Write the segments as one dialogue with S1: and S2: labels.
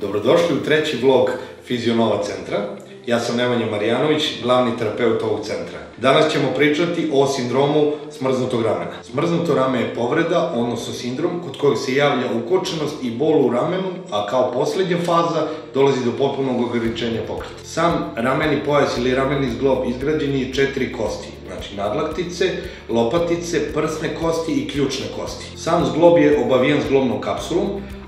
S1: Dobrodošli u treći vlog Fizionova centra. Ja sam Nemanja Marjanović, glavni terapeut ovog centra. Danas ćemo pričati o sindromu smrznutog ramena. Smrznuto rame je povreda, odnosno sindrom, kod kojeg se javlja ukočenost i bol u ramenu, a kao poslednja faza dolazi do potpunog ograničenja pokreta. Sam rameni pojas ili rameni zglob izgrađen je 4 kosti, znači nadlaktice, lopatice, prsne kosti i ključne kosti. Sam zglob je obavijen zglobnom kapsulom,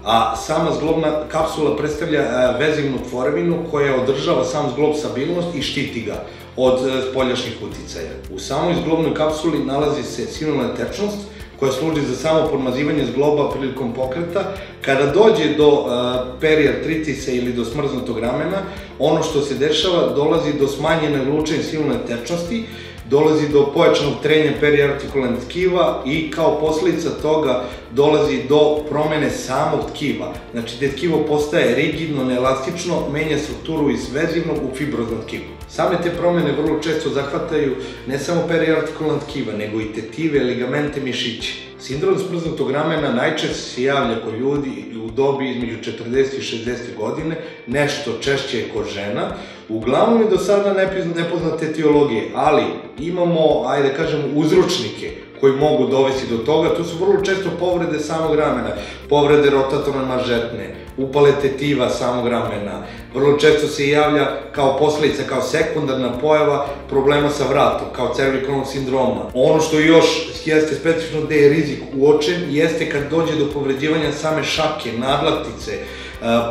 S1: a sama zglobna kapsula predstavlja vezivnu tvorevinu koja održava sam zglob stabilnost i štiti ga od spoljašnjih uticaja. U samoj zglobnoj kapsuli nalazi se sinulna tečnost koja služi za samo podmazivanje zgloba prilikom pokreta. Kada dođe do periartritisa ili do smrznutog ramena, ono što se dešava, dolazi do smanjene lučenja sinulne tečnosti, dolazi do pojačanog trenja periartikularnih tkiva i kao posledica toga dolazi do promene samog tkiva. Znači, te tkivo postaje rigidno, neelastično, menja strukturu iz vezivnog u fibrozno tkivo. Same te promene vrlo često zahvataju ne samo periartikularna tkiva, nego i tetive, ligamente, mišiće. Sindrom smrznutog ramena najčešće se javlja kod ljudi u dobi između 40 i 60 godine, nešto češće je kod žena. Uglavnom je do sada nepoznate etiologije, ali imamo, ajde kažemo, uzročnike koji mogu dovesti do toga. To su vrlo često povrede samog ramena, povrede rotatorne manžetne, upale tetiva samog ramena. Vrlo često se javlja kao posledica, kao sekundarna pojava problema sa vratom, kao cervikalnog sindroma. Ono što još jeste specifično gde je rizik uočen, jeste kad dođe do povređivanja same šake, nadlaktice,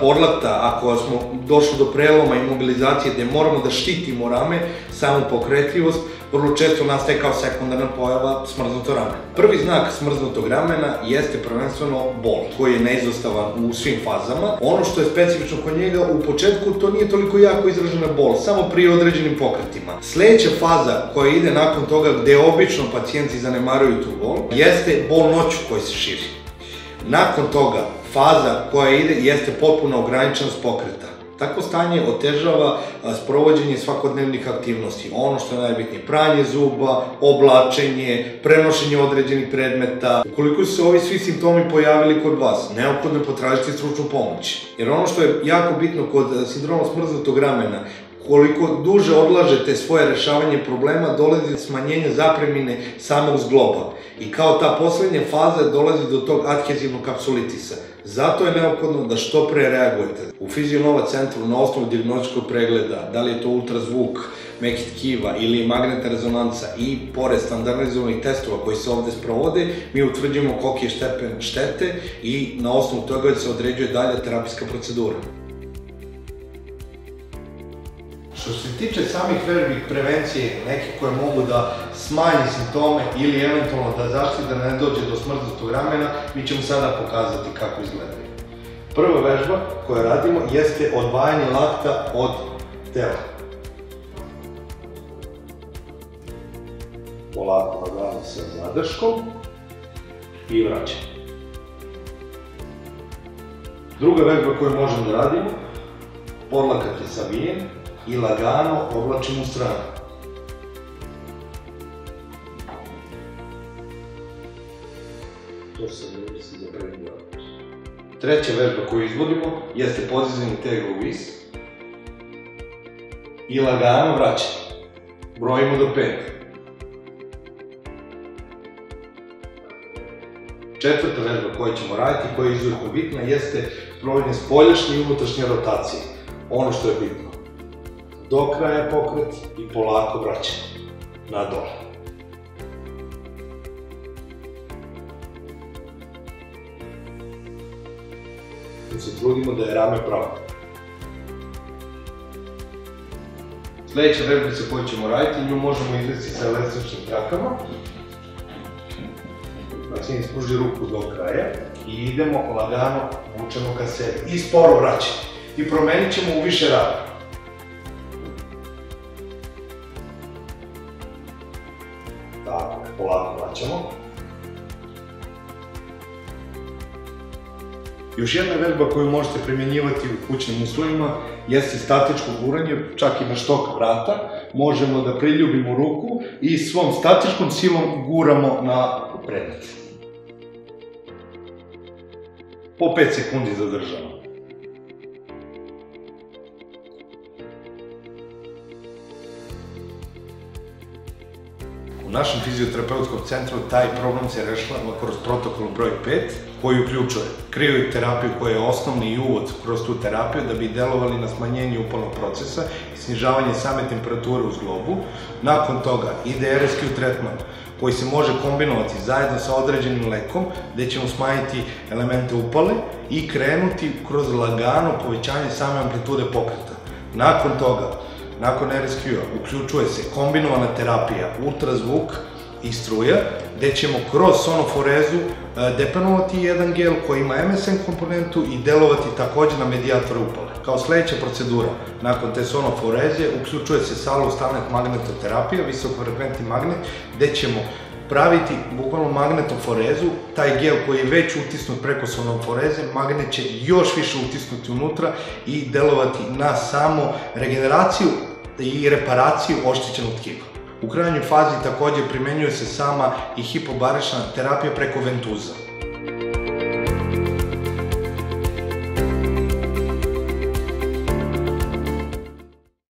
S1: podlakta, ako smo došli do preloma i mobilizacije gde moramo da štitimo rame, samu pokretljivost, vrlo često nastaje kao sekundarna pojava smrznuto rame. Prvi znak smrznutog ramena jeste prvenstveno bol, koji je neizostavan u svim fazama. Ono što je specifično kod njega, u početku to nije toliko jako izražena bol, samo pri određenim pokretima. Sledeća faza koja ide nakon toga, gde obično pacijenti zanemaruju tu bol, jeste bol noću koji se širi. Nakon toga, faza koja ide jeste potpuno ograničenost pokreta. Takvo stanje otežava sprovođenje svakodnevnih aktivnosti. Ono što je najbitnije, pranje zuba, oblačenje, prenošenje određenih predmeta. Ukoliko su se ovi svi simptomi pojavili kod vas, neophodno je potražiti stručnu pomoć. Jer ono što je jako bitno kod sindroma smrznutog ramena, koliko duže odlažete svoje rešavanje problema, dolazi do smanjenja zapremine samog zgloba. I kao ta poslednja faza dolazi do tog adhezivnog kapsulitisa. Zato je neophodno da što pre reagujete. U Fizionova centru na osnovu dijagnostičkog pregleda, da li je to ultrazvuk mekih tkiva ili magnetna rezonanca i pored standardizovanih testova koji se ovde sprovode, mi utvrđujemo koliki je stepen štete i na osnovu toga se određuje dalja terapijska procedura. Što se tiče samih vežbi prevencije, neke koje mogu da smanje simptome ili eventualno da zaštite da ne dođe do smrznutog ramena, mi ćemo sada pokazati kako izgledaju. Prva vežba koju radimo jeste odvajanje lakta od tela. Polako, lagano sa zadrškom i vraćanje. Druga vežba koju možemo da radimo, podlakat je savijen i lagano oblačimo u stranu. To se za prednji odnos. Treća vežba koju izvodimo jeste podizanje tegla u vis i lagano vraćanje. Brojimo do 5. Četvrta vežba koju ćemo raditi, koja je izuzetno bitna, jeste sprovođenje spoljašnje i unutrašnje rotacije. Ono što je bitno, do kraja pokret i polako vraćanje na dole. Da se trudimo da je rame pravo. Sledeća vežbica koju ćemo raditi, nju možemo izvesti sa elastičnim trakama. Pacijent spruži ruku do kraja i idemo lagano, vučemo ka sebi i sporo vraćamo. I promenit ćemo u više rada. Tako, polako vraćamo. Još jedna vežba koju možete primjenjivati u kućnim uslovima jeste statičko guranje, čak i na štok vrata. Možemo da priljubimo ruku i svom statičkom silom guramo na predmet. Po 5 sekundi zadržavamo. našem fizioterapeutskom centru taj problem se rešava kroz protokol broj 5, koji uključuje krioterapiju koja je osnovni i uvod kroz tu terapiju da bi delovali na smanjenje upalnog procesa i snižavanje same temperature u zglobu. Nakon toga ide RSQ tretman koji se može kombinovati zajedno sa određenim lekom gde ćemo smanjiti elemente upale i krenuti kroz lagano povećanje same amplitude pokreta. Nakon toga, nakon RSQ-a, uključuje se kombinovana terapija, ultrazvuk i struja, gde ćemo kroz sonoforezu deponovati jedan gel koji ima MSM komponentu i delovati takođe na medijator upale. Kao sledeća procedura, nakon te sonoforeze, uključuje se salo-stalnet magnetoterapija, visokofrekventni magnet, gde ćemo praviti bukvalno magnetoforezu, taj gel koji je već utisnut preko sonoforeze, magnet će još više utisnuti unutra i delovati na samo regeneraciju i reparaciju oštećenog tkiva. U krajnjoj fazi takođe primenjuje se sama i hipobarična terapija preko ventuza.